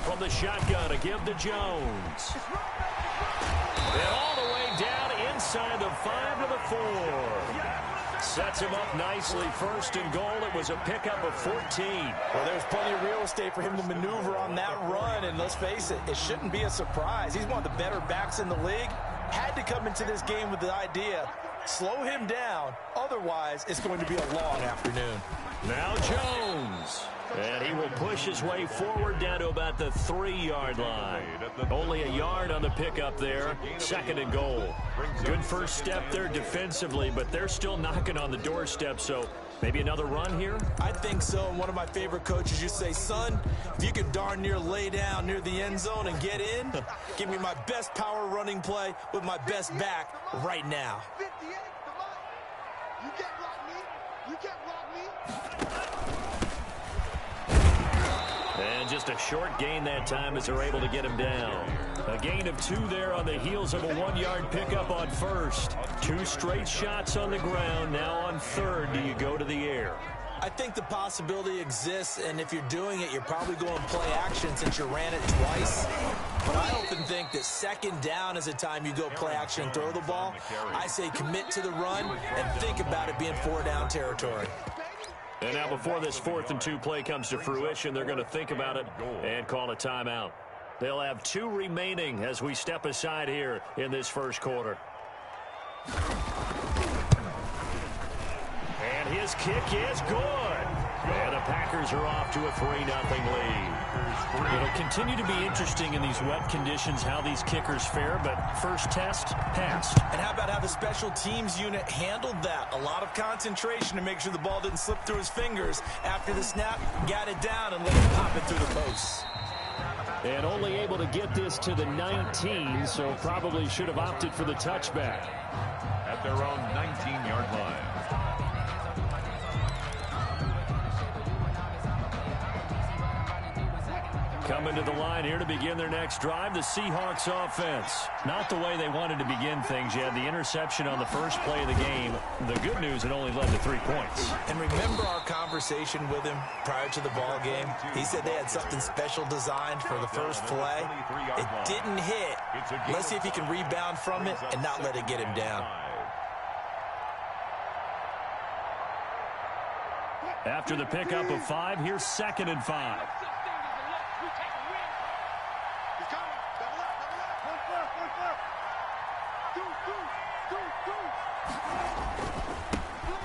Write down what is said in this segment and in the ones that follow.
From the shotgun, a give to Jones. And all the way down inside the 5 to the 4. Sets him up nicely. First and goal. It was a pickup of 14. Well, there's plenty of real estate for him to maneuver on that run. And let's face it, it shouldn't be a surprise. He's one of the better backs in the league. Had to come into this game with the idea, slow him down. Otherwise, it's going to be a long afternoon. Now Jones. And he will push his way forward down to about the 3-yard line. Only a yard on the pickup there. Second and goal. Good first step there defensively, but they're still knocking on the doorstep, so maybe another run here? I think so. And one of my favorite coaches, you say, son, if you could darn near lay down near the end zone and get in, give me my best power running play with my best back right now. 58, come on. You can't block me. You can't block me. And just a short gain that time as they're able to get him down. A gain of 2 there on the heels of a 1-yard pickup on first. 2 straight shots on the ground. Now on third, do you go to the air? I think the possibility exists, and if you're doing it, you're probably going play action since you ran it twice. But I often think that second down is the time you go play action and throw the ball. I say commit to the run and think about it being 4-down territory. And now before this 4th and 2 play comes to fruition, they're going to think about it and call a timeout. They'll have 2 remaining as we step aside here in this first quarter. And his kick is good. And the Packers are off to a 3-0 lead. It'll continue to be interesting in these wet conditions how these kickers fare, but first test, passed. And how about how the special teams unit handled that? A lot of concentration to make sure the ball didn't slip through his fingers. After the snap, got it down and let him pop it through the posts. And only able to get this to the 19, so probably should have opted for the touchback. At their own 19-yard line. Coming to the line here to begin their next drive, the Seahawks offense. Not the way they wanted to begin things. You had the interception on the first play of the game. The good news, it only led to 3 points. And remember our conversation with him prior to the ball game? He said they had something special designed for the first play. It didn't hit. Let's see if he can rebound from it and not let it get him down. After the pickup of 5, here's 2nd and 5.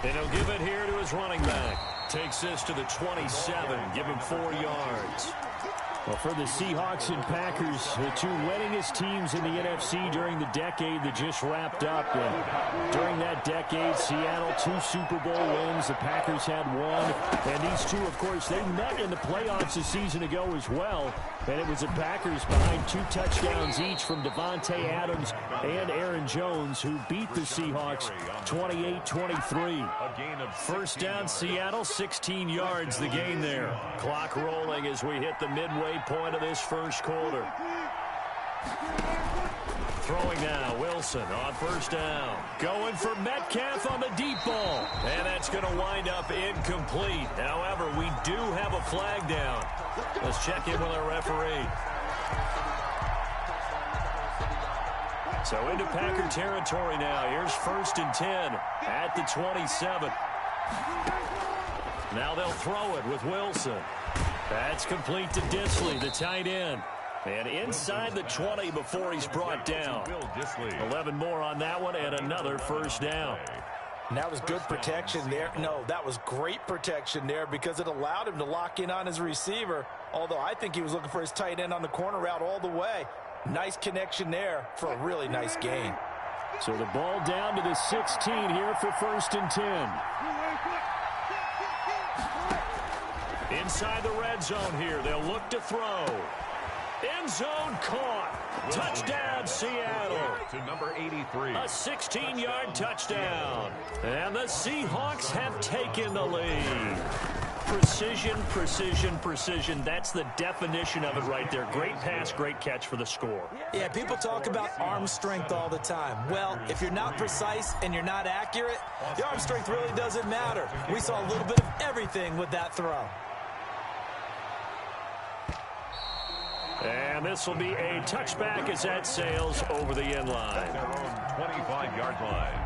And he'll give it here to his running back. Takes this to the 27. Give him 4 yards. Well, for the Seahawks and Packers, the 2 winningest teams in the NFC during the decade that just wrapped up. And during that decade, Seattle 2 Super Bowl wins. The Packers had 1. And these 2, of course, they met in the playoffs a season ago as well. And it was the Packers behind 2 touchdowns each from Devontae Adams and Aaron Jones, who beat the Seahawks 28-23. First down, Seattle, 16 yards the gain there. Clock rolling as we hit the midway point of this first quarter. Throwing now, Wilson on first down. Going for Metcalf on the deep ball. And that's going to wind up incomplete. However, we do have a flag down. Let's check in with our referee. So into Packer territory now. Here's 1st and 10 at the 27. Now they'll throw it with Wilson. That's complete to Disley, the tight end. And inside the 20 before he's brought down. 11 more on that one and another first down. And that was good protection there. No, that was great protection there because it allowed him to lock in on his receiver. Although I think he was looking for his tight end on the corner route all the way. Nice connection there for a really nice gain. So the ball down to the 16 here for 1st and 10. Inside the red zone here. They'll look to throw. End zone caught. Touchdown, Seattle. To number 83. A 16-yard touchdown. And the Seahawks have taken the lead. Precision, precision, precision. That's the definition of it right there. Great pass, great catch for the score. Yeah, people talk about arm strength all the time. Well, if you're not precise and you're not accurate, the arm strength really doesn't matter. We saw a little bit of everything with that throw. And this will be a touchback as that sails over the end line. At their own 25-yard line.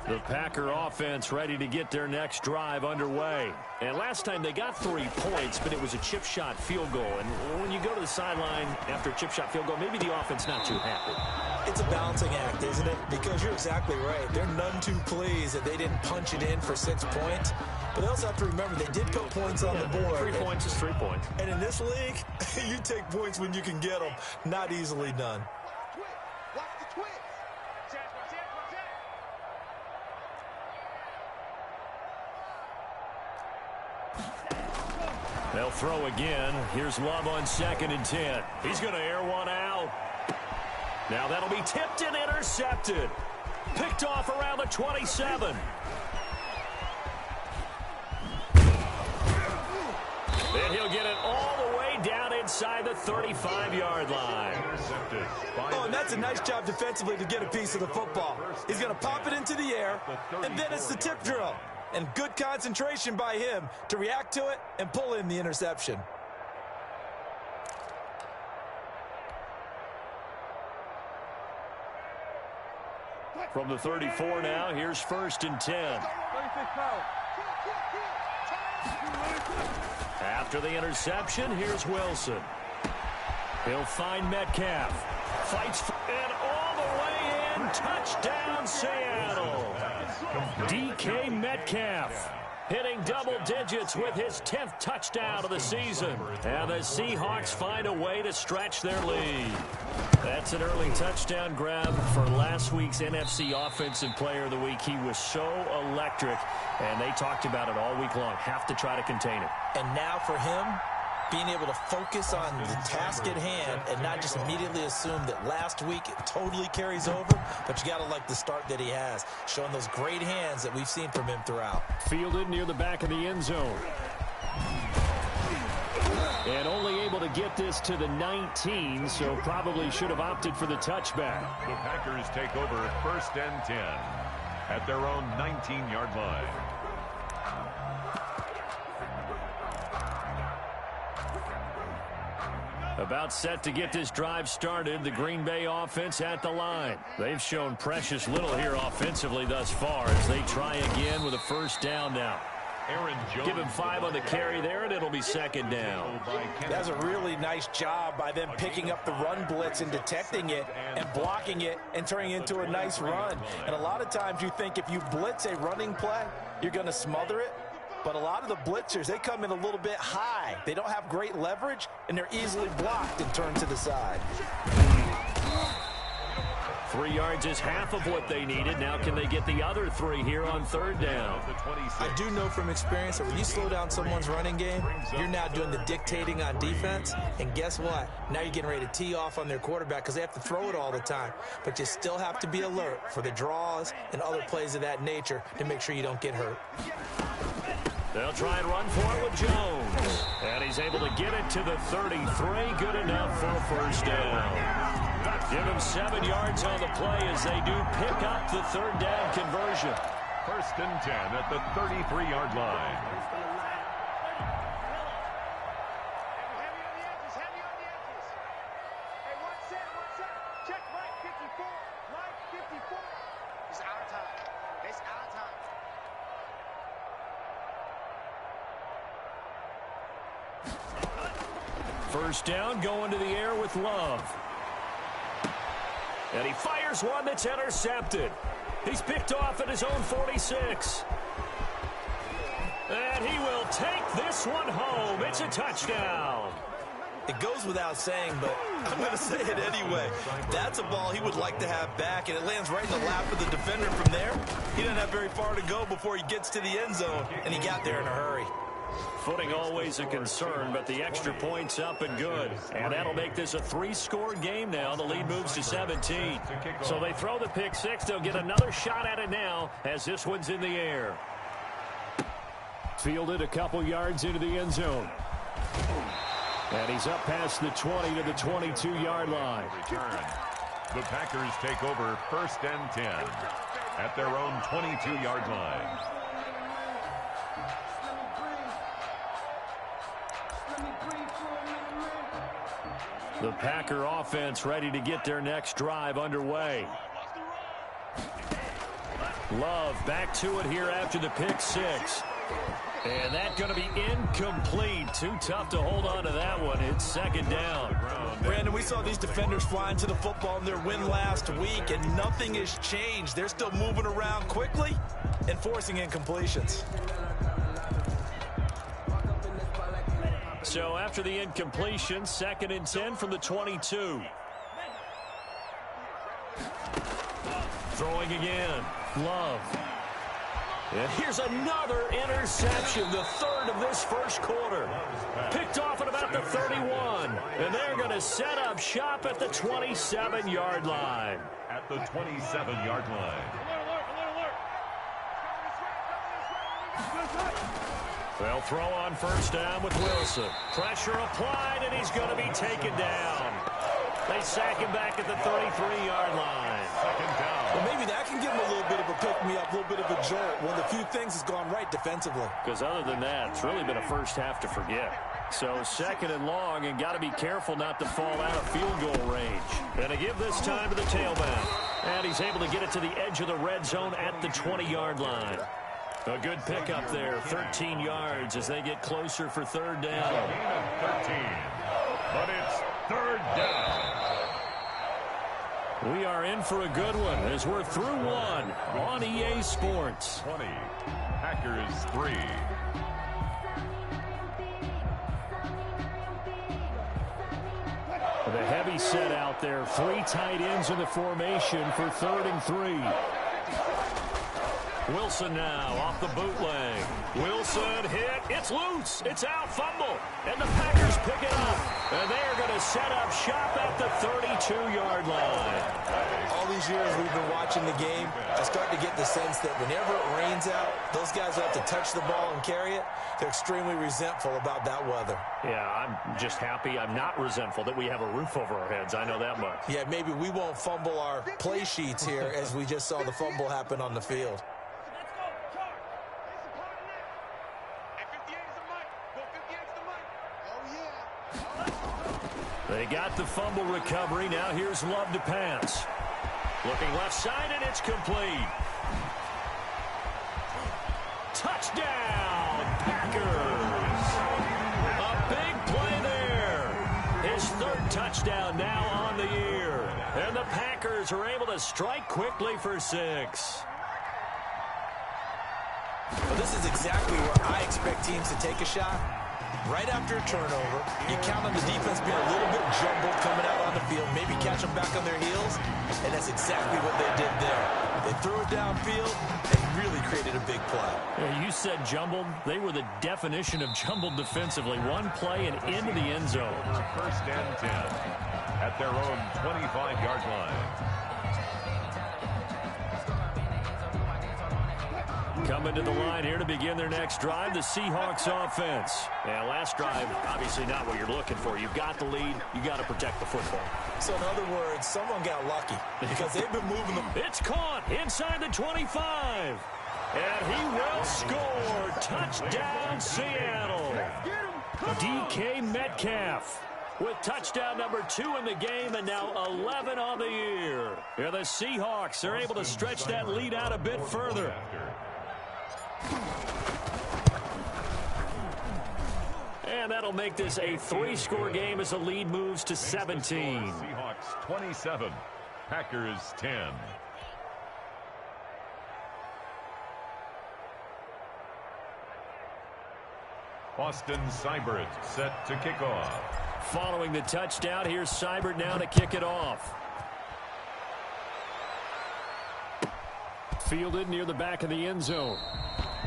The Packer offense ready to get their next drive underway. And last time they got 3 points, but it was a chip shot field goal. And when you go to the sideline after a chip shot field goal, maybe the offense not too happy. It's a balancing act, isn't it? Because you're exactly right. They're none too pleased that they didn't punch it in for 6 points. But they also have to remember they did put points on the board. 3 points is 3 points. And in this league, you take points when you can get them. Not easily done. Watch the twist. They'll throw again. Here's Love on 2nd and 10. He's going to air one out. Now that'll be tipped and intercepted. Picked off around the 27. And he'll get it all the way down inside the 35-yard line. Oh, and that's a nice job defensively to get a piece of the football. He's going to pop it into the air, and then it's the tip drill. And good concentration by him to react to it and pull in the interception. From the 34 now, here's 1st and 10. After the interception, here's Wilson. He'll find Metcalf. Fights and all the way in. Touchdown, Seattle. DK Metcalf hitting double digits with his 10th touchdown of the season. And the Seahawks find a way to stretch their lead. That's an early touchdown grab for last week's NFC Offensive Player of the Week. He was so electric, and they talked about it all week long. Have to try to contain it. And now for him, being able to focus on the task at hand and not just immediately assume that last week it totally carries over, but you got to like the start that he has, showing those great hands that we've seen from him throughout. Fielded near the back of the end zone. And only able to get this to the 19, so probably should have opted for the touchback. The Packers take over 1st and 10 at their own 19-yard line. About set to get this drive started, the Green Bay offense at the line. They've shown precious little here offensively thus far as they try again with a 1st down now. Give him 5 on the carry there, and it'll be 2nd down. That's a really nice job by them picking up the run blitz and detecting it and blocking it and turning it into a nice run. And a lot of times you think if you blitz a running play, you're going to smother it. But a lot of the blitzers, they come in a little bit high. They don't have great leverage, and they're easily blocked and turned to the side. 3 yards is half of what they needed. Now can they get the other 3 here on 3rd down? I do know from experience that when you slow down someone's running game, you're now doing the dictating on defense. And guess what? Now you're getting ready to tee off on their quarterback because they have to throw it all the time. But you still have to be alert for the draws and other plays of that nature to make sure you don't get hurt. They'll try and run for it with Jones. And he's able to get it to the 33. Good enough for a 1st down. Give him 7 yards on the play as they do pick up the 3rd down conversion. 1st and 10 at the 33-yard line. Heavy on the edges. Hey, one set. Check right 54. Right 54. It's our time. It's our time. First down, going to the air with Love. And he fires one that's intercepted. He's picked off at his own 46. And he will take this one home. It's a touchdown. It goes without saying, but I'm going to say it anyway. That's a ball he would like to have back, and it lands right in the lap of the defender from there. He doesn't have very far to go before he gets to the end zone, and he got there in a hurry. Footing always a concern, but the extra point's up and good. And that'll make this a 3-score game now. The lead moves to 17. So they throw the pick 6. They'll get another shot at it now as this one's in the air. Fielded a couple yards into the end zone. And he's up past the 20 to the 22-yard line. Return. The Packers take over 1st and 10 at their own 22-yard line. The Packer offense ready to get their next drive underway. Love back to it here after the pick six. And that's going to be incomplete. Too tough to hold on to that one. It's second down. Brandon, we saw these defenders flying to the football in their win last week, and nothing has changed. They're still moving around quickly and forcing incompletions. So after the incompletion, 2nd and 10 from the 22. Throwing again. Love. And here's another interception, the third of this first quarter. Picked off at about the 31. And they're going to set up shop at the 27-yard line. At the 27-yard line. They'll throw on first down with Wilson. Pressure applied, and he's going to be taken down. They sack him back at the 33-yard line. Second down. Well, maybe that can give him a little bit of a pick-me-up, a little bit of a jolt. One of the few things has gone right defensively. Because other than that, it's really been a first half to forget. So 2nd and long, and got to be careful not to fall out of field goal range. And to give this time to the tailback. And he's able to get it to the edge of the red zone at the 20-yard line. A good pickup there, 13 yards as they get closer for third down. A gain of 13, but it's third down. We are in for a good one as we're through one on EA Sports. 20, Packers 3. The heavy set out there, 3 tight ends in the formation for 3rd and 3. Wilson now off the bootleg. Wilson hit. It's loose. It's out. Fumble. And the Packers pick it up. And they are going to set up shop at the 32-yard line. All these years we've been watching the game, I start to get the sense that whenever it rains out, those guys who have to touch the ball and carry it, they're extremely resentful about that weather. Yeah, I'm just happy I'm not resentful that we have a roof over our heads. I know that much. Yeah, maybe we won't fumble our play sheets here as we just saw the fumble happen on the field. They got the fumble recovery. Now here's Love to pass. Looking left side, and it's complete. Touchdown, Packers. A big play there. His 3rd touchdown now on the year. And the Packers are able to strike quickly for 6. Well, this is exactly where I expect teams to take a shot. Right after a turnover, you count on the defense being a little bit jumbled coming out on the field, maybe catch them back on their heels, and that's exactly what they did there. They threw it downfield and really created a big play. Yeah, you said jumbled. They were the definition of jumbled defensively. One play and into the end zone. First and 10 at their own 25-yard line. Coming to the line here to begin their next drive, the Seahawks offense. Yeah, last drive, obviously not what you're looking for. You've got the lead. You got to protect the football. So in other words, someone got lucky because they've been moving them. It's caught inside the 25. And he will score. Touchdown, Seattle. DK Metcalf with touchdown number 2 in the game and now 11 on the year. Yeah, the Seahawks are able to stretch that lead out a bit further. And that'll make this a 3-score game as the lead moves to 17. Seahawks 27, Packers 10. Austin Seibert set to kick off. Following the touchdown, here's Seibert now to kick it off. Fielded near the back of the end zone.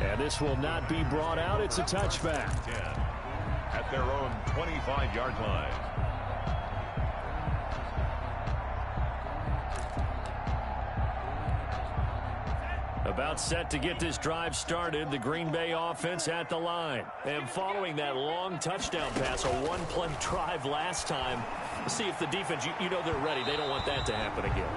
And this will not be brought out. It's a touchback. 10 at their own 25-yard line. About set to get this drive started. The Green Bay offense at the line. And following that long touchdown pass, a one-play drive last time. Let's see if the defense, you know they're ready. They don't want that to happen again.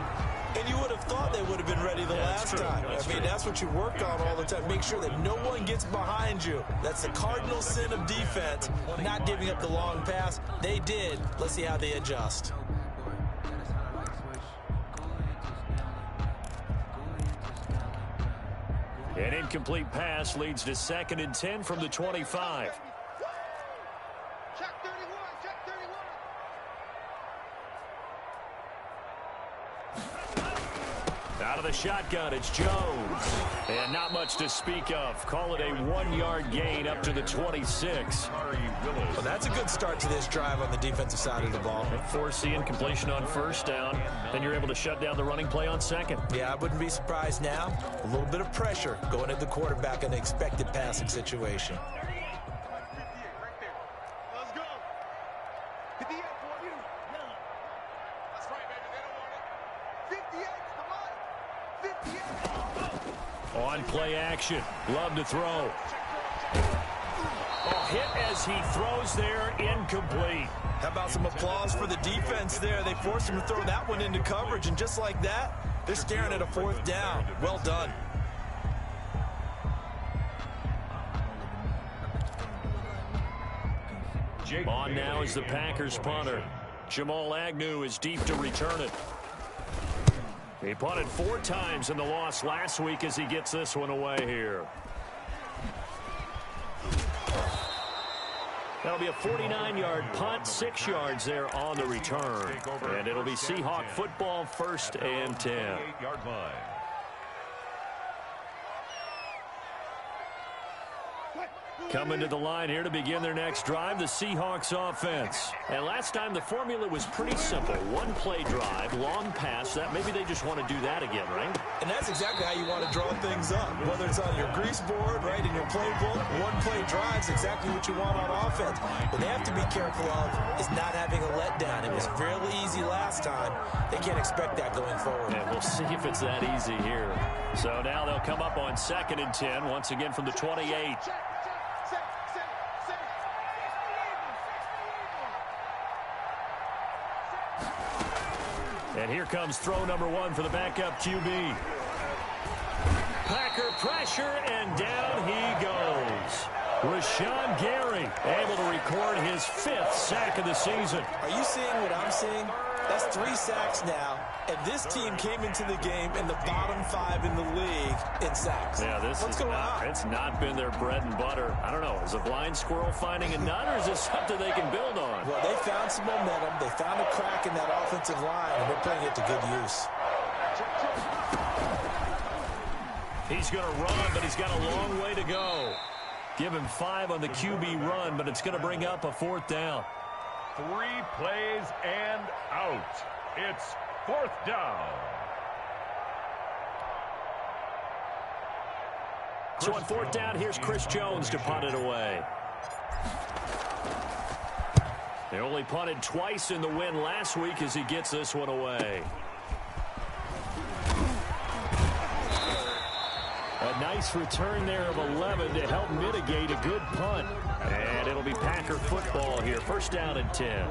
And you would have thought they would have been ready the last time. I mean, that's what you work on all the time. Make sure that no one gets behind you. That's the cardinal sin of defense, not giving up the long pass. They did. Let's see how they adjust. An incomplete pass leads to 2nd and 10 from the 25. Check 31, check 31. Out of the shotgun, it's Jones. And not much to speak of. Call it a 1-yard gain up to the 26. Well, that's a good start to this drive on the defensive side of the ball. Force the incompletion on 1st down. Then you're able to shut down the running play on 2nd. Yeah, I wouldn't be surprised now. A little bit of pressure going at the quarterback in an expected passing situation. Let's go. 58 for you. That's right, baby. They don't want it. 58, come on. 58. On play action. Love to throw. Oh, hit as he throws there, incomplete. How about some applause for the defense there? They forced him to throw that one into coverage, and just like that, they're staring at a 4th down. Well done. On now is the Packers punter. Jamal Agnew is deep to return it. He punted 4 times in the loss last week as he gets this one away here. That'll be a 49-yard punt, 6 yards there on the return. And it'll be Seahawk football, 1st and 10. 8-yard line. Coming to the line here to begin their next drive, the Seahawks offense. And last time the formula was pretty simple. 1-play drive, long pass. That maybe they just want to do that again, right? And that's exactly how you want to draw things up. Whether it's on your grease board, right, in your playbook, 1-play drive's exactly what you want on offense. What they have to be careful of is not having a letdown. It was fairly easy last time. They can't expect that going forward. And we'll see if it's that easy here. So now they'll come up on 2nd and 10, once again from the 28. And here comes throw number 1 for the backup QB. Packer pressure, and down he goes. Rashawn Gary able to record his 5th sack of the season. Are you seeing what I'm seeing? That's 3 sacks now, and this team came into the game in the bottom 5 in the league in sacks. Yeah, What's going on? It's not been their bread and butter. I don't know. Is a blind squirrel finding a nut, or is this something they can build on? Well, they found some momentum. They found a crack in that offensive line, and they're putting it to good use. He's going to run, but he's got a long way to go. Give him 5 on the QB run, but it's going to bring up a 4th down. 3 plays and out. It's 4th down. So on 4th down, here's Chris Jones to punt it away. They only punted twice in the win last week as he gets this one away. A nice return there of 11 to help mitigate a good punt. And it'll be Packer football here. 1st down and 10.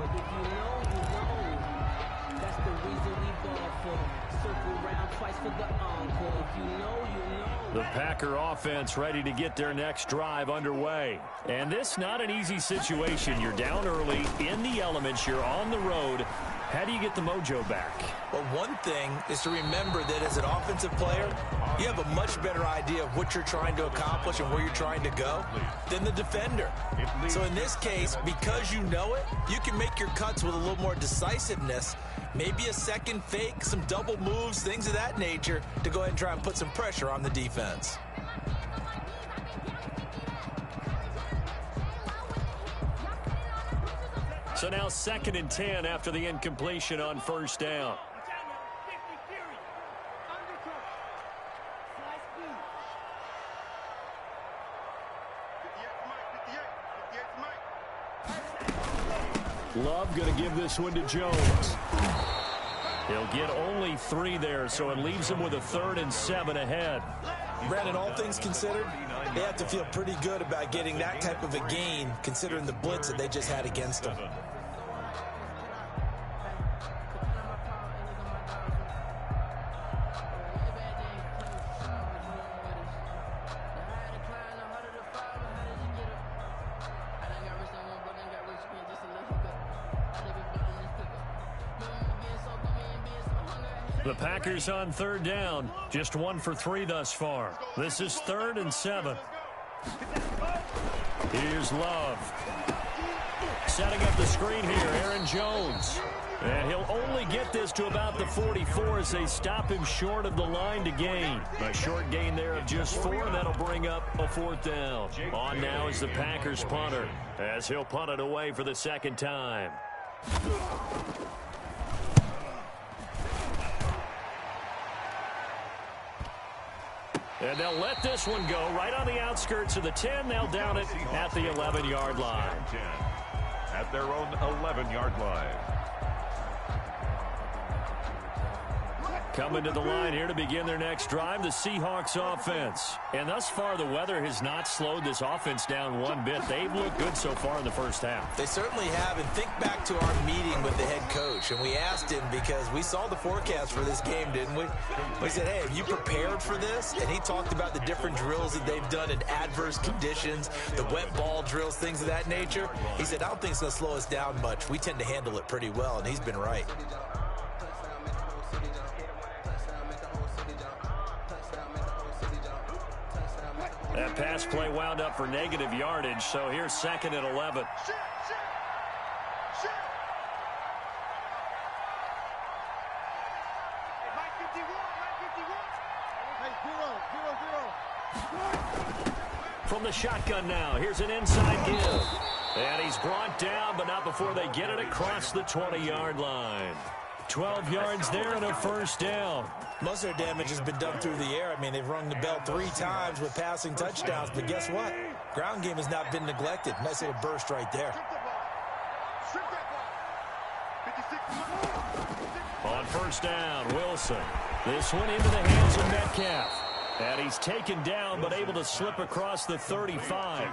The Packer offense ready to get their next drive underway. And this not an easy situation. You're down early, in the elements, you're on the road. How do you get the mojo back? Well, one thing is to remember that as an offensive player, you have a much better idea of what you're trying to accomplish and where you're trying to go than the defender. So in this case, because you know it, you can make your cuts with a little more decisiveness, maybe a second fake, some double moves, things of that nature, to go ahead and try and put some pressure on the defense. So now 2nd and 10 after the incompletion on 1st down. Love going to give this one to Jones. He'll get only 3 there, so it leaves him with a 3rd and 7 ahead. Brandon, all things considered, they have to feel pretty good about getting that type of a gain, considering the blitz that they just had against them. The Packers on third down. Just 1 for 3 thus far. This is 3rd and 7. Here's Love. Setting up the screen here, Aaron Jones. And he'll only get this to about the 44 as they stop him short of the line to gain. A short gain there of just 4, and that'll bring up a 4th down. On now is the Packers punter, as he'll punt it away for the 2nd time. And they'll let this one go right on the outskirts of the 10. They'll down it at the 11-yard line. At their own 11-yard line. Coming to the line here to begin their next drive, the Seahawks offense. And thus far, the weather has not slowed this offense down one bit. They've looked good so far in the first half. They certainly have. And think back to our meeting with the head coach. And we asked him because we saw the forecast for this game, didn't we? We said, hey, have you prepared for this? And he talked about the different drills that they've done in adverse conditions, the wet ball drills, things of that nature. He said, I don't think it's going to slow us down much. We tend to handle it pretty well, and he's been right. That pass play wound up for negative yardage, so here's 2nd and 11. From the shotgun now, here's an inside give. And he's brought down, but not before they get it across the 20-yard line. 12 yards there and a 1st down. Most of their damage has been done through the air. I mean, they've rung the bell 3 times with passing touchdowns, but guess what? Ground game has not been neglected. Nice little burst right there. On 1st down, Wilson. This one into the hands of Metcalf. And he's taken down, but able to slip across the 35.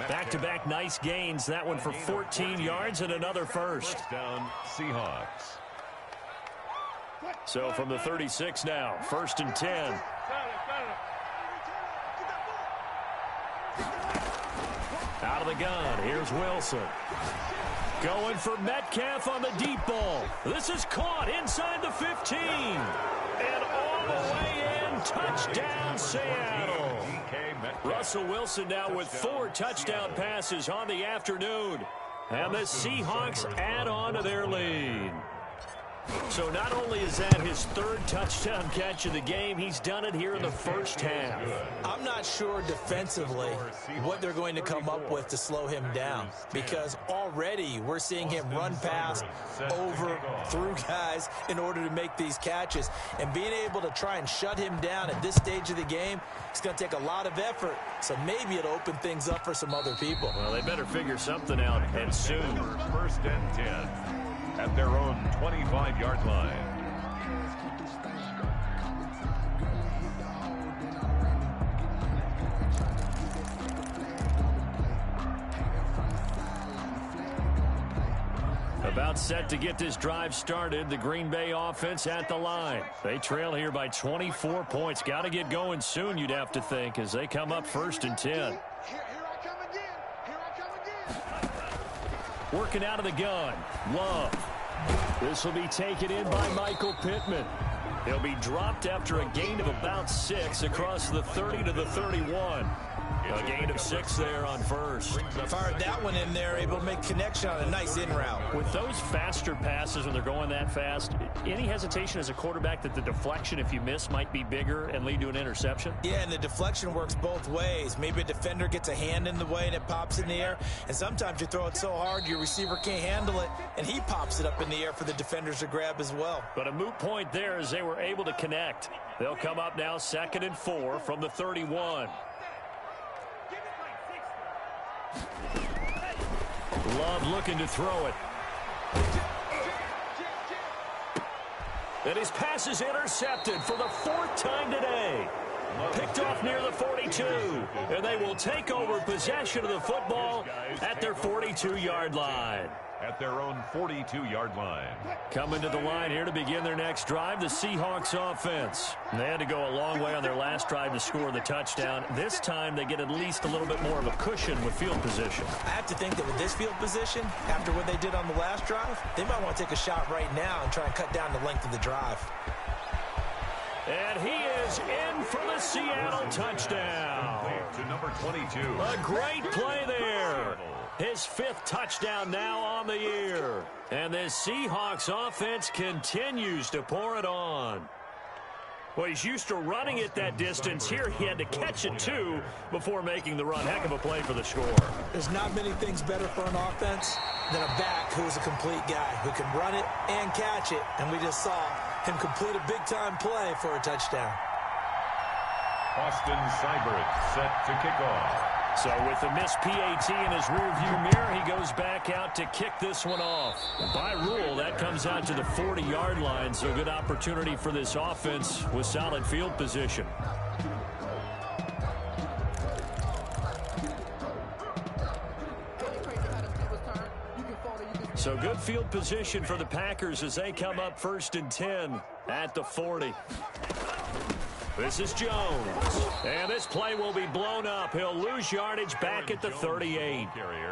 Back-to-back nice gains. That one for 14 yards and another 1st. Down Seahawks. So from the 36 now, 1st and 10. Out of the gun, here's Wilson. Going for Metcalf on the deep ball. This is caught inside the 15. And all the way in, touchdown Seattle. Russell Wilson now with 4 touchdown passes on the afternoon. And the Seahawks add on to their lead. So not only is that his 3rd touchdown catch of the game, he's done it here in the first half. I'm not sure defensively what they're going to come up with to slow him down, because already we're seeing him run past, over, through guys in order to make these catches. And being able to try and shut him down at this stage of the game, it's going to take a lot of effort. So maybe it'll open things up for some other people. Well, they better figure something out, and soon. 1st and 10. At their own 25-yard line. About set to get this drive started, the Green Bay offense at the line. They trail here by 24 points. Got to get going soon, you'd have to think, as they come up 1st and 10. Working out of the gun, Love. This will be taken in by Michael Pittman. He'll be dropped after a gain of about 6 across the 30 to the 31. A gain of 6 there on 1st. Fired that one in there, able to make connection on a nice in route. With those faster passes when they're going that fast, any hesitation as a quarterback that the deflection, if you miss, might be bigger and lead to an interception? Yeah, and the deflection works both ways. Maybe a defender gets a hand in the way and it pops in the air. And sometimes you throw it so hard your receiver can't handle it, and he pops it up in the air for the defenders to grab as well. But a moot point there as they were able to connect. They'll come up now 2nd and 4 from the 31. Love looking to throw it. And his pass is intercepted for the 4th time today. Picked off near the 42. And they will take over possession of the football at their 42-yard line. At their own 42-yard line. Coming to the line here to begin their next drive, the Seahawks offense. They had to go a long way on their last drive to score the touchdown. This time they get at least a little bit more of a cushion with field position. I have to think that with this field position, after what they did on the last drive, they might want to take a shot right now and try and cut down the length of the drive. And he is in for the Seattle touchdown. To number 22. A great play there. His 5th touchdown now on the year. And this Seahawks offense continues to pour it on. Well, he's used to running it that distance. Here he had to catch it, too, before making the run. Heck of a play for the score. There's not many things better for an offense than a back who is a complete guy, who can run it and catch it. And we just saw him complete a big-time play for a touchdown. Austin Seibert set to kick off. So with the missed PAT in his rearview mirror, he goes back out to kick this one off. By rule, that comes out to the 40-yard line, so a good opportunity for this offense with solid field position. So good field position for the Packers as they come up 1st and 10 at the 40. This is Jones, and this play will be blown up. He'll lose yardage back at the 38.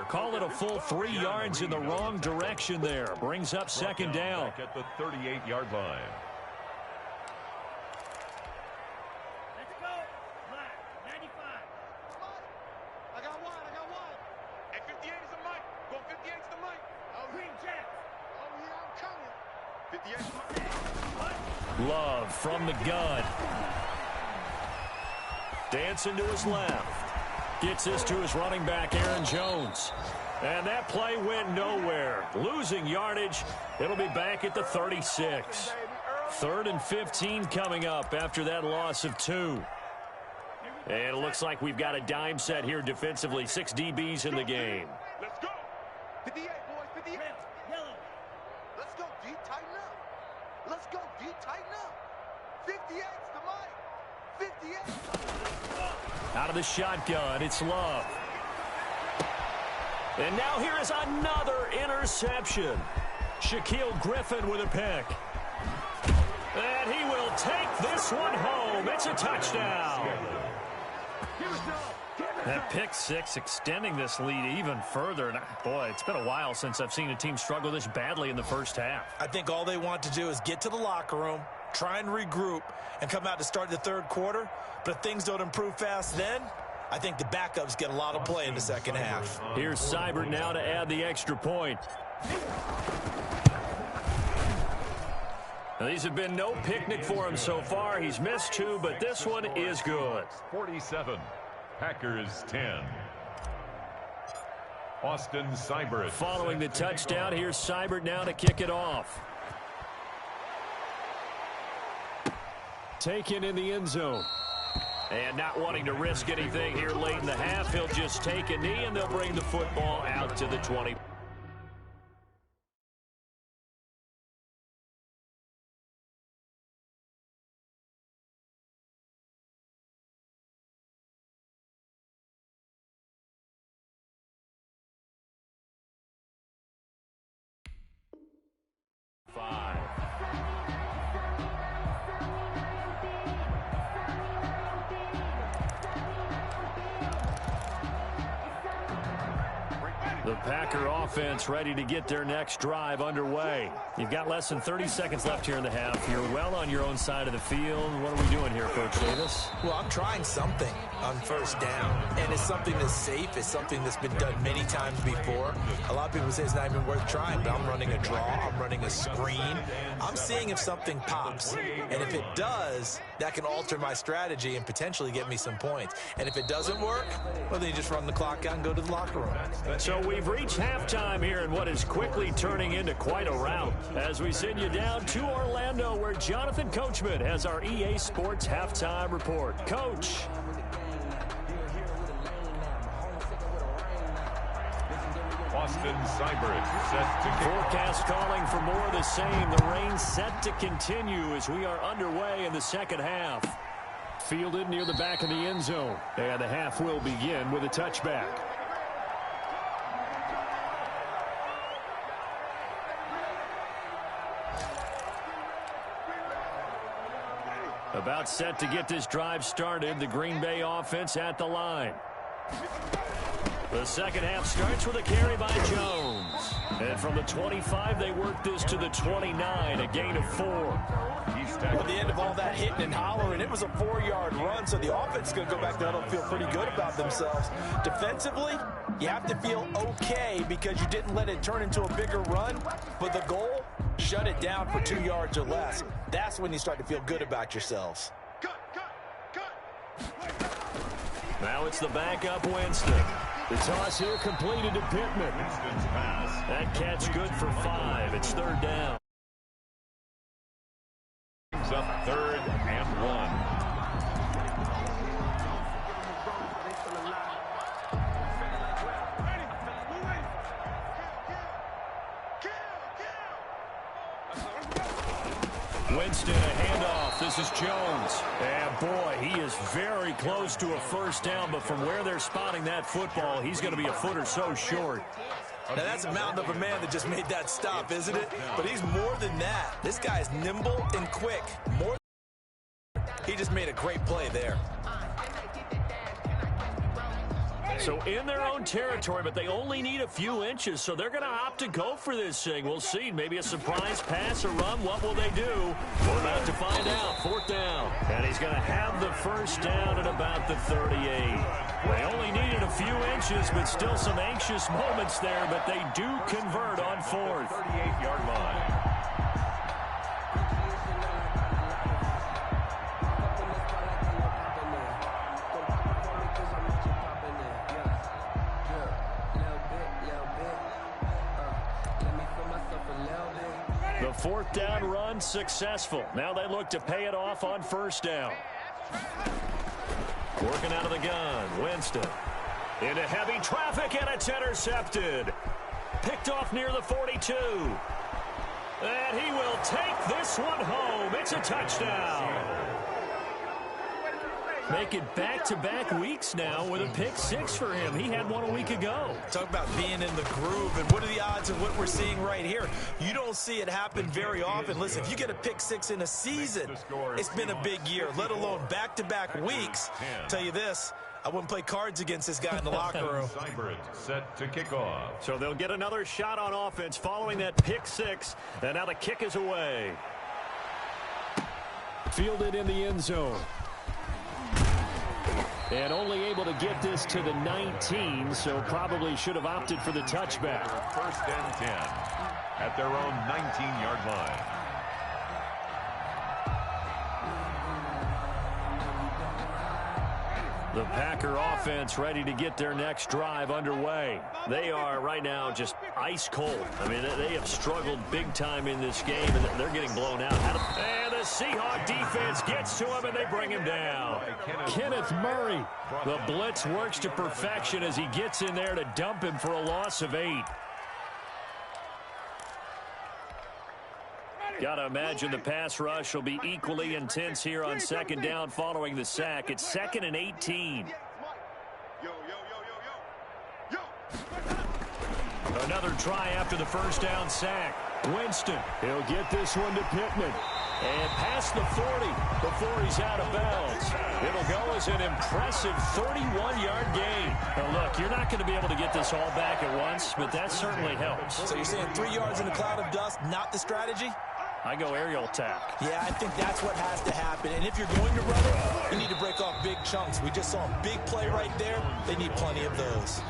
Call it a full 3 yards in the wrong direction there. Brings up 2nd down. Back at the 38-yard line. Let's go. 95. I got one. Hey, 58 is the mic. Go 58 is the mic. Oh, Green Jack. Oh, yeah, I'm coming. 58 is my man. Love from the gun. Dancing to his left. Gets this to his running back, Aaron Jones. And that play went nowhere. Losing yardage. It'll be back at the 36. 3rd and 15 coming up after that loss of 2. And it looks like we've got a dime set here defensively. 6 DBs in the game. Let's go. 58, boys. 58. Yellow. Let's go, D. Tighten up. Let's go, D. Tighten up. 58's the mic. 58. Out of the shotgun, it's Love. And now here is another interception. Shaquille Griffin with a pick. And he will take this one home. It's a touchdown. That pick 6 extending this lead even further. And boy, it's been a while since I've seen a team struggle this badly in the first half. I think all they want to do is get to the locker room, try and regroup, and come out to start the 3rd quarter. But if things don't improve fast then, I think the backups get a lot of play in the 2nd half. Here's Seibert now to add the extra point. Now, these have been no picnic for him so far. He's missed 2, but this one is good. 47. Packers 10. Austin Seibert. Following the touchdown, here's Seibert now to kick it off. Taken in the end zone. And not wanting to risk anything here late in the half, he'll just take a knee, and they'll bring the football out to the 20. The Packer offense ready to get their next drive underway. You've got less than 30 seconds left here in the half. You're well on your own side of the field. What are we doing here, Coach Davis? Well, I'm trying something on 1st down, and it's something that's safe. It's something that's been done many times before. A lot of people say it's not even worth trying, but I'm running a draw. I'm running a screen. I'm seeing if something pops, and if it does, that can alter my strategy and potentially get me some points. And if it doesn't work, well, then you just run the clock out and go to the locker room. So we've reached halftime here in what is quickly turning into quite a rout as we send you down to Orlando, where Jonathan Coachman has our EA Sports halftime report. Coach. Austin Seibert set to kick. Forecast calling for more of the same. The rain set to continue as we are underway in the 2nd half. Fielded near the back of the end zone. And the half will begin with a touchback. About set to get this drive started. The Green Bay offense at the line. The second half starts with a carry by Jones. And from the 25, they work this to the 29, a gain of 4. At the end of all that hitting and hollering, it was a 4-yard run, so the offense is going to go back there and feel pretty good about themselves. Defensively, you have to feel okay because you didn't let it turn into a bigger run, but the goal, shut it down for 2 yards or less. That's when you start to feel good about yourselves. Now it's the backup Winston. The toss here completed to Pittman. That catch good for 5. It's third down. Up 3rd and 1. Winston, a handoff. This is Jones. And boy, he is very close to a first down, but from where they're spotting that football, he's going to be a foot or so short. Now, that's a mountain of a man that just made that stop, isn't it? But he's more than that. This guy is nimble and quick. He just made a great play there. So in their own territory, but they only need a few inches, so they're going to opt to go for this thing. We'll see. Maybe a surprise pass or run. What will they do? We're about to find out. 4th down. And he's going to have the first down at about the 38. They only needed a few inches, but still some anxious moments there, but they do convert on 4th. 38-yard line. The 4th down run successful. Now they look to pay it off on 1st down. Working out of the gun, Winston. Into heavy traffic, and it's intercepted. Picked off near the 42. And he will take this one home. It's a touchdown. Make it back-to-back weeks now with a pick 6 for him. He had one a week ago. Talk about being in the groove, and what are the odds of what we're seeing right here? You don't see it happen very often. Listen, if you get a pick 6 in a season, it's been a big year, let alone back-to-back weeks. Tell you this, I wouldn't play cards against this guy in the locker room. Set to kick off. So they'll get another shot on offense following that pick 6, and now the kick is away. Fielded in the end zone. And only able to get this to the 19, so probably should have opted for the touchback. 1st and 10 at their own 19-yard line. The Packer offense ready to get their next drive underway. They are right now just ice cold. I mean, they have struggled big time in this game, and they're getting blown out. And the Seahawks defense gets to him, and they bring him down. Kenneth Murray. The blitz works to perfection as he gets in there to dump him for a loss of 8. Got to imagine the pass rush will be equally intense here on 2nd down following the sack. It's 2nd and 18. Another try after the first down sack. Winston, he'll get this one to Pittman. And past the 40 before he's out of bounds. It'll go as an impressive 31-yard gain. Now, look, you're not going to be able to get this all back at once, but that certainly helps. So you're saying 3 yards in a cloud of dust, not the strategy? I go aerial attack. Yeah, I think that's what has to happen. And if you're going to run it, you need to break off big chunks. We just saw a big play right there. They need plenty of those.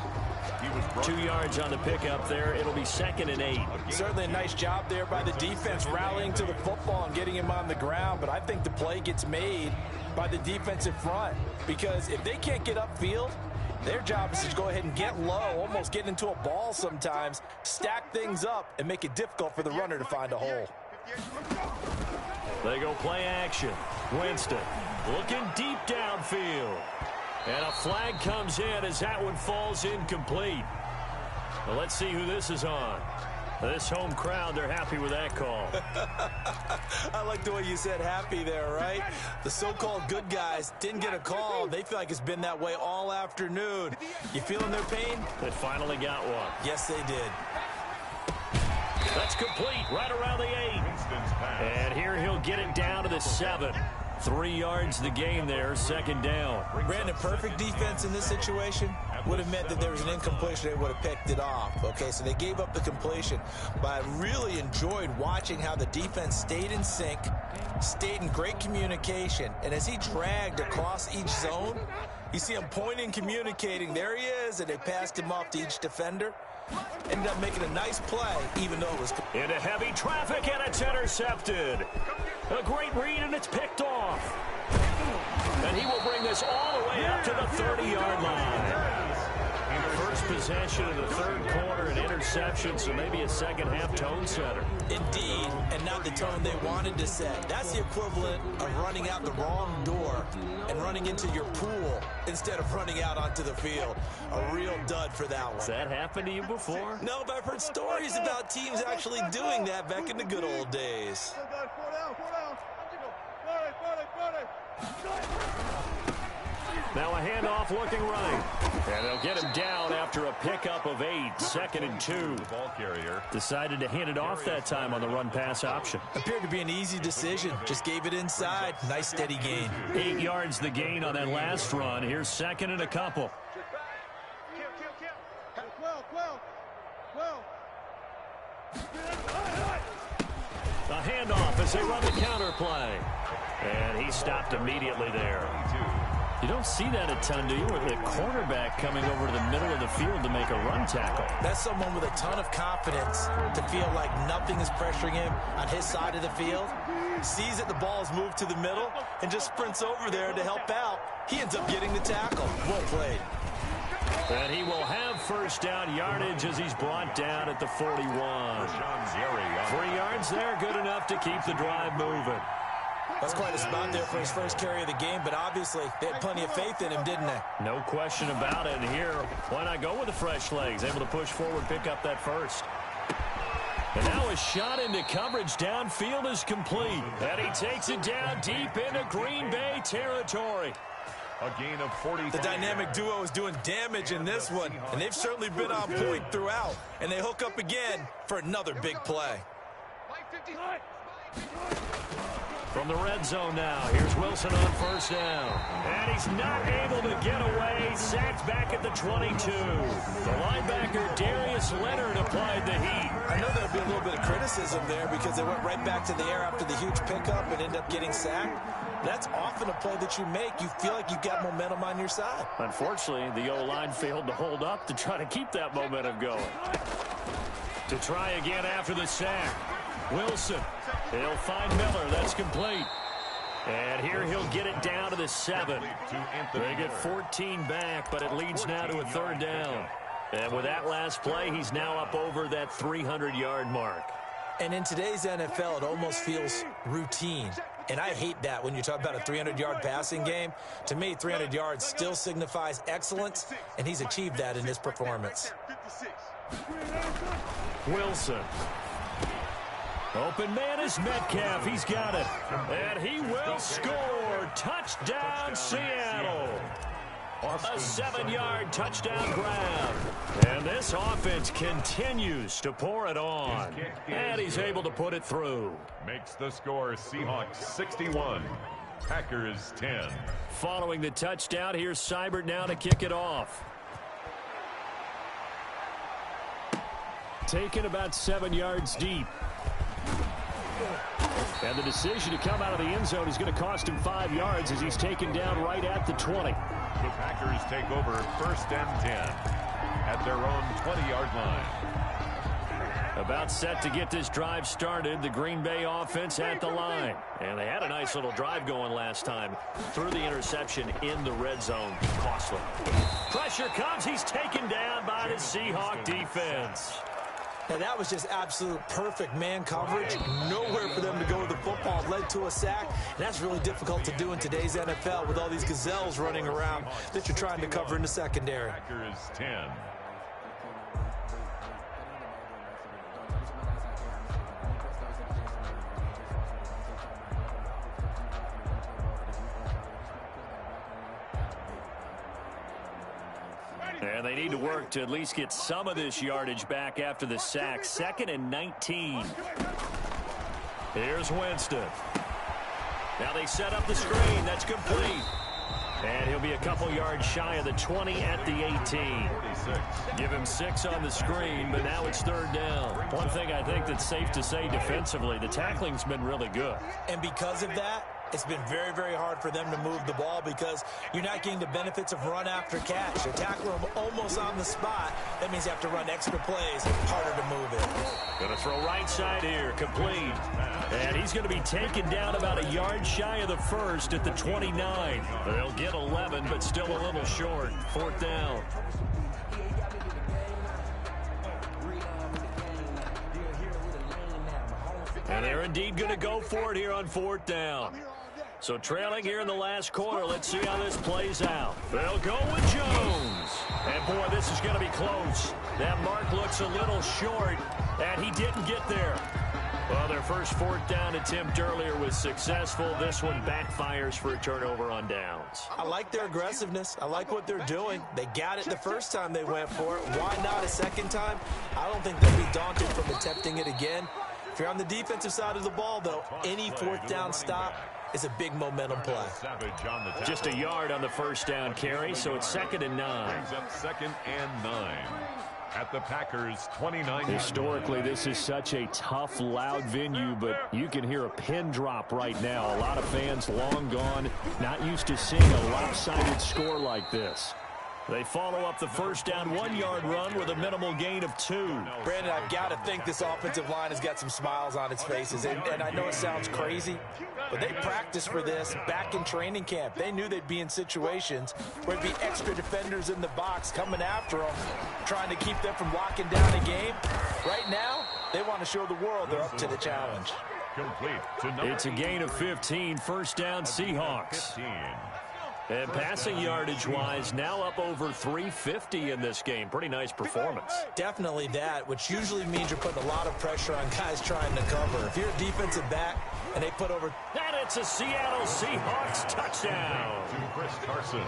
2 yards on the pickup there. It'll be 2nd and 8. Certainly a nice job there by the defense rallying to the football and getting him on the ground. But I think the play gets made by the defensive front. Because if they can't get upfield, their job is to go ahead and get low, almost get into a ball sometimes, stack things up, and make it difficult for the runner to find a hole. They go play action. Winston looking deep downfield. And a flag comes in as that one falls incomplete. Well, let's see who this is on. This home crowd, they're happy with that call. I like the way you said happy there, right? The so-called good guys didn't get a call. They feel like it's been that way all afternoon. You feeling their pain? They finally got one. Yes, they did. That's complete right around the 8. And here he'll get it down to the 7. 3 yards the gain there, second down. Brandon, perfect defense in this situation would have meant that there was an incompletion. They would have picked it off. Okay, so they gave up the completion. But I really enjoyed watching how the defense stayed in sync, stayed in great communication. And as he dragged across each zone, you see him pointing, communicating. There he is, and they passed him off to each defender. Ended up making a nice play, even though it was... Into heavy traffic, and it's intercepted. A great read, and it's picked off. And he will bring this all the way up to the 30-yard line. First possession of the third quarter, an interception, so maybe a second-half tone setter. Indeed, and not the tone they wanted to set. That's the equivalent of running out the wrong door and running into your pool instead of running out onto the field. A real dud for that one. Has that happened to you before? No, but I've heard stories about teams actually doing that back in the good old days. Now a handoff looking right. And they'll get him down after a pickup of 8, 2nd and 2. The ball carrier Decided to hand it off that time on the run-pass option. Appeared to be an easy decision. Just gave it inside. Nice steady gain. 8 yards the gain on that last run. Here's 2nd and a couple. A handoff as they run the counter play. And he stopped immediately there. You don't see that a ton, do you? With the cornerback coming over to the middle of the field to make a run tackle. That's someone with a ton of confidence to feel like nothing is pressuring him on his side of the field. Sees that the ball is moved to the middle and just sprints over there to help out. He ends up getting the tackle. Well played. And he will have first down yardage as he's brought down at the 41. 3 yards there, good enough to keep the drive moving. That's quite a spot there for his first carry of the game, but obviously they had plenty of faith in him, didn't they? No question about it. And here, why not go with the fresh legs? Able to push forward, pick up that first. And now a shot into coverage downfield is complete. And he takes it down deep into Green Bay territory. A gain of 40. The dynamic duo is doing damage in this one, and they've certainly been on point throughout. And they hook up again for another big play. From the red zone now, here's Wilson on first down. And he's not able to get away. Sacked back at the 22. The linebacker, Darius Leonard, applied the heat. I know there'll be a little bit of criticism there because they went right back to the air after the huge pickup and ended up getting sacked. That's often a play that you make. You feel like you've got momentum on your side. Unfortunately, the O-line failed to hold up to try to keep that momentum going. To try again after the sack. Wilson, he'll find Miller. That's complete. And here he'll get it down to the 7. They get 14 back, but it leads now to a third down. And with that last play, he's now up over that 300-yard mark. And in today's NFL, it almost feels routine. And I hate that when you talk about a 300-yard passing game. To me, 300 yards still signifies excellence, and he's achieved that in his performance. Wilson. Open man is Metcalf. He's got it. And he will score. Touchdown, Seattle. A 7-yard touchdown grab. And this offense continues to pour it on. And he's able to put it through. Makes the score Seahawks 61, Packers 10. Following the touchdown, here's Seibert now to kick it off. Taken about 7 yards deep. And the decision to come out of the end zone is going to cost him 5 yards as he's taken down right at the 20. The Packers take over 1st and 10 at their own 20-yard line. About set to get this drive started, the Green Bay offense at the line. And they had a nice little drive going last time. Through the interception in the red zone. Costly. Pressure comes. He's taken down by the Seahawk defense. And that was just absolute perfect man coverage. Nowhere for them to go with the football. Led to a sack. And that's really difficult to do in today's NFL with all these gazelles running around that you're trying to cover in the secondary. Packers 10. And they need to work to at least get some of this yardage back after the sack. 2nd and 19. Here's Winston. Now they set up the screen. That's complete. And he'll be a couple yards shy of the 20 at the 18. Give him 6 on the screen, but now it's 3rd down. One thing I think that's safe to say defensively, the tackling's been really good. And because of that, it's been very, very hard for them to move the ball because you're not getting the benefits of run after catch. They tackle them almost on the spot. That means you have to run extra plays, harder to move it. Going to throw right side here, complete. And he's going to be taken down about a yard shy of the first at the 29. They'll get 11, but still a little short. 4th down. And they're indeed going to go for it here on 4th down. So trailing here in the last quarter, let's see how this plays out. They'll go with Jones. And, boy, this is going to be close. That mark looks a little short, and he didn't get there. Well, their first 4th down attempt earlier was successful. This one backfires for a turnover on downs. I like their aggressiveness. I like what they're doing. They got it the first time they went for it. Why not a second time? I don't think they'll be daunted from attempting it again. If you're on the defensive side of the ball, though, any 4th down stop is a big momentum play. Just a yard on the first down carry, so it's 2nd and 9. Brings up 2nd and 9 at the Packers' 29. Historically, this is such a tough, loud venue, but you can hear a pin drop right now. A lot of fans long gone, not used to seeing a lopsided score like this. They follow up the first down 1-yard run with a minimal gain of 2. Brandon, I've got to think this offensive line has got some smiles on its faces. And I know it sounds crazy, but they practiced for this back in training camp. They knew they'd be in situations where there'd be extra defenders in the box coming after them, trying to keep them from locking down a game. Right now, they want to show the world they're up to the challenge. It's a gain of 15, first down Seahawks. And passing yardage-wise, now up over 350 in this game. Pretty nice performance. Definitely that, which usually means you're putting a lot of pressure on guys trying to cover. If you're a defensive back and they put over... And it's a Seattle Seahawks touchdown. Chris Carson.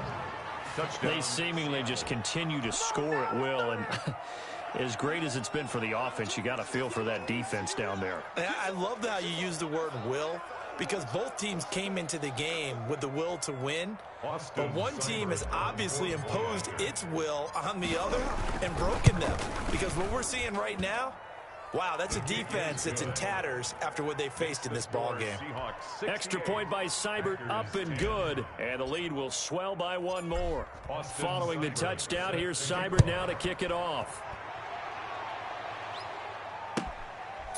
Touchdown. They seemingly just continue to score at will, and as great as it's been for the offense, you got to feel for that defense down there. I love how you use the word will, because both teams came into the game with the will to win. But one team has obviously imposed its will on the other and broken them. Because what we're seeing right now, wow, that's a defense that's in tatters after what they faced in this ballgame. Extra point by Seibert, up and good. And the lead will swell by 1 more. Following the touchdown, here's Seibert now to kick it off.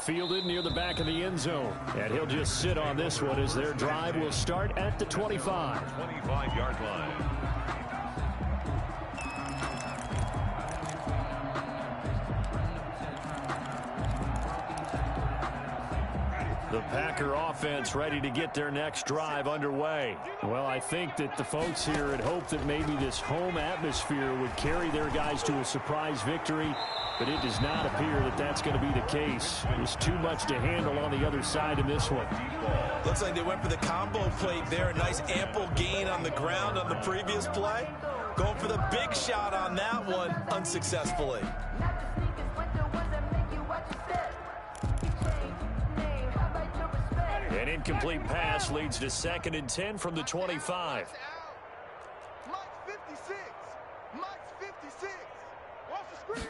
Fielded near the back of the end zone. And he'll just sit on this one as their drive will start at the 25. 25-yard line. The Packer offense ready to get their next drive underway. Well, I think that the folks here had hoped that maybe this home atmosphere would carry their guys to a surprise victory, but it does not appear that that's going to be the case. There's too much to handle on the other side in this one. Looks like they went for the combo plate there. A nice ample gain on the ground on the previous play. Going for the big shot on that one unsuccessfully. An incomplete pass leads to 2nd and 10 from the 25. Mike's 56. Mike's 56. Off the screen.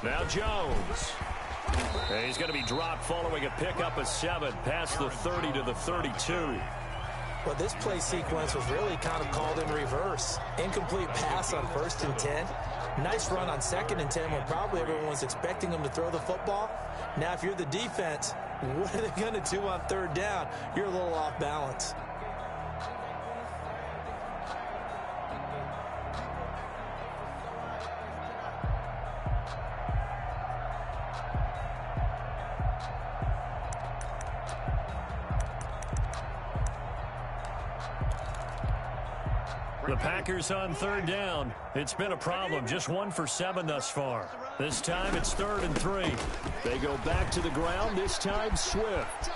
Now Jones. And he's going to be dropped following a pickup of 7 past the 30 to the 32. Well, this play sequence was really kind of called in reverse. Incomplete pass on 1st and 10. Nice run on 2nd and 10 when probably everyone was expecting them to throw the football. Now, if you're the defense, what are they going to do on 3rd down? You're a little off balance. The Packers on 3rd down. It's been a problem. Just 1 for 7 thus far. This time it's 3rd and 3. They go back to the ground. This time Swift.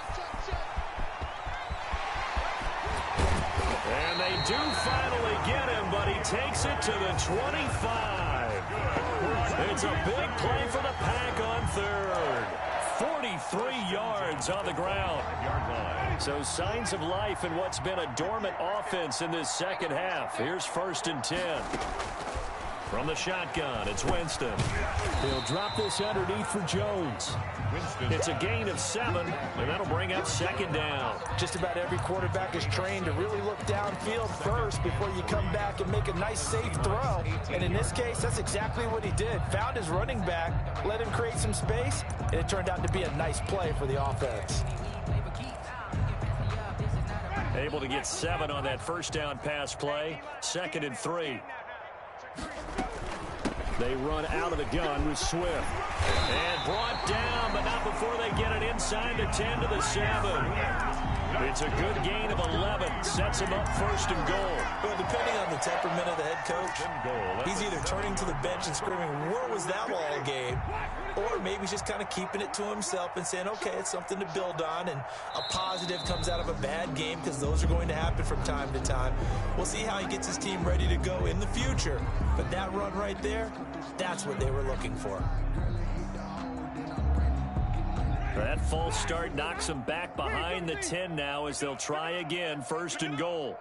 And they do finally get him, but he takes it to the 25. It's a big play for the Pack on 3rd. 43 yards on the ground. So signs of life in what's been a dormant offense in this second half. Here's 1st and 10. From the shotgun, it's Winston. He'll drop this underneath for Jones. It's a gain of 7, and that'll bring up 2nd down. Just about every quarterback is trained to really look downfield first before you come back and make a nice, safe throw. And in this case, that's exactly what he did. Found his running back, let him create some space, and it turned out to be a nice play for the offense. Able to get 7 on that 1st down pass play. 2nd and 3. They run out of the gun with Swift. And brought down, but not before they get it inside the 10 to the 7. It's a good gain of 11. Sets him up 1st and goal. Well, depending on the temperament of the head coach, he's either turning to the bench and screaming, "Where was that all game?" Or maybe he's just kind of keeping it to himself and saying, okay, it's something to build on, and a positive comes out of a bad game, because those are going to happen from time to time. We'll see how he gets his team ready to go in the future. But that run right there, that's what they were looking for. That false start knocks them back behind the 10 now as they'll try again. 1st and goal.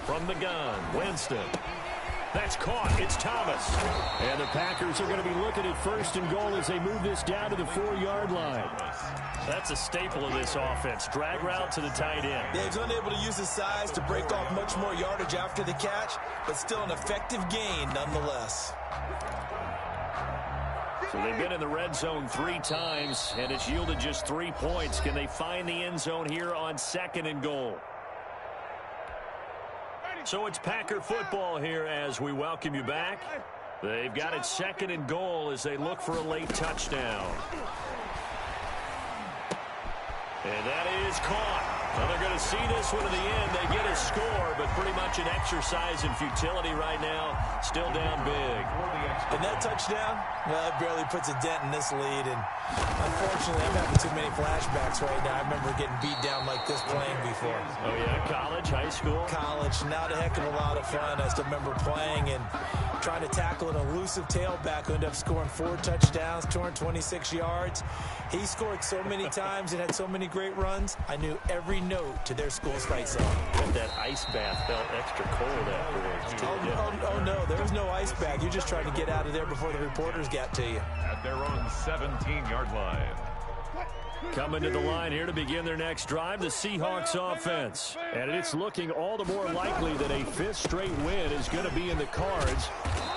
From the gun, Winston. That's caught. It's Thomas. And the Packers are going to be looking at 1st and goal as they move this down to the 4-yard line. That's a staple of this offense. Drag route to the tight end. Yeah, he's unable to use his size to break off much more yardage after the catch, but still an effective gain nonetheless. So they've been in the red zone 3 times, and it's yielded just 3 points. Can they find the end zone here on 2nd and goal? So it's Packer football here as we welcome you back. They've got it 2nd and goal as they look for a late touchdown. And that is caught. Well, they're going to see this one to the end. They get a score, but pretty much an exercise in futility right now. Still down big. And that touchdown, well, it barely puts a dent in this lead. And unfortunately, I'm having too many flashbacks right now. I remember getting beat down like this playing before. Oh, yeah, college, high school? College, not a heck of a lot of fun. I still remember playing and trying to tackle an elusive tailback who ended up scoring 4 touchdowns, 226 yards. He scored so many times and had so many great runs, I knew every note to their school's fight song. But that ice bath felt extra cold afterwards. Oh, no, there was no ice bag. You're just trying to get out of there before the reporters got to you. At their own 17-yard line. Coming to the line here to begin their next drive, the Seahawks offense. And it's looking all the more likely that a 5th straight win is going to be in the cards.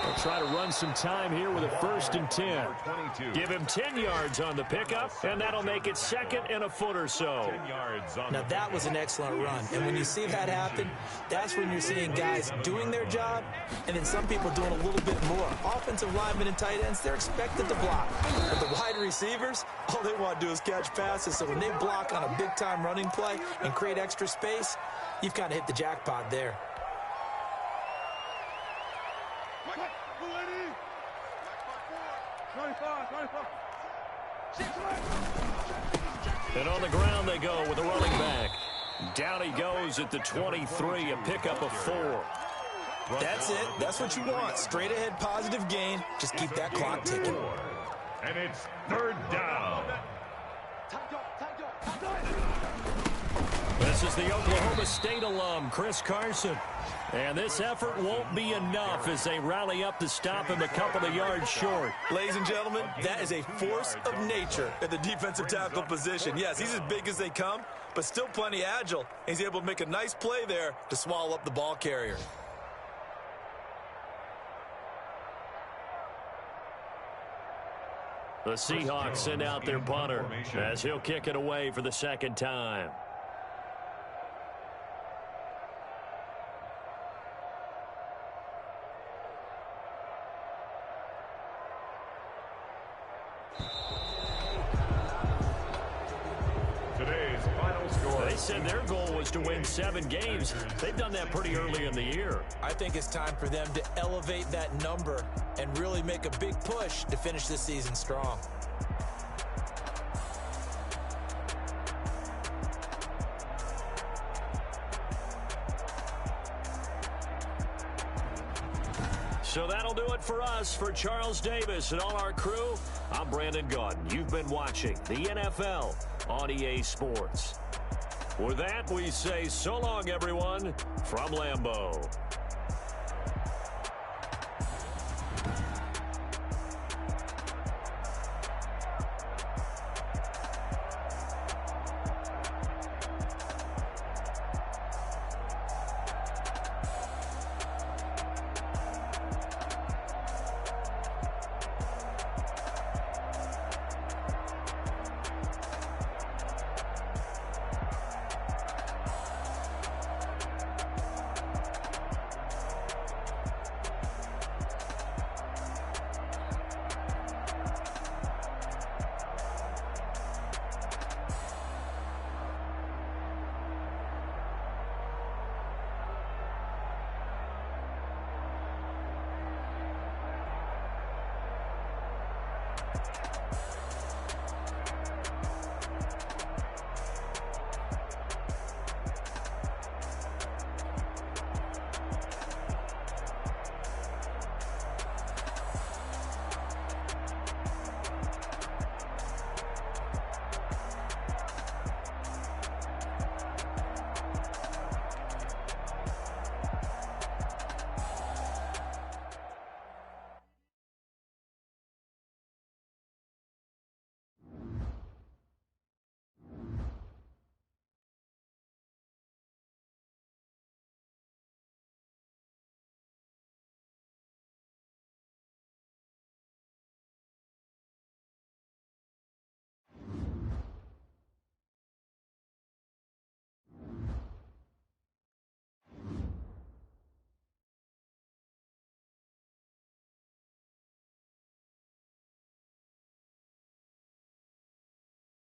They'll try to run some time here with a 1st and 10. Give him 10 yards on the pickup, and that'll make it 2nd and a foot or so. Now, that was an excellent run. And when you see that happen, that's when you're seeing guys doing their job, and then some people doing a little bit more. Offensive linemen and tight ends, they're expected to block. But the wide receivers, all they want to do is catch passes. So when they block on a big-time running play and create extra space, you've kind of hit the jackpot there. And on the ground they go with a running back. Down he goes at the 23, a pickup of 4. That's it. That's what you want. Straight ahead positive gain. Just keep that clock ticking. And it's 3rd down. This is the Oklahoma State alum, Chris Carson. And this effort won't be enough as they rally up to stop him a couple of yards short. Ladies and gentlemen, that is a force of nature at the defensive tackle position. Yes, he's as big as they come, but still plenty agile. He's able to make a nice play there to swallow up the ball carrier. The Seahawks send out their punter as he'll kick it away for the 2nd time. Today's final score. They said their goal was to win 7 games. They've done that pretty early in the year. I think it's time for them to elevate that number and really make a big push to finish this season strong. So that'll do it for us. For Charles Davis and all our crew, I'm Brandon Gaudin. You've been watching the NFL on EA Sports. With that, we say so long, everyone, from Lambeau.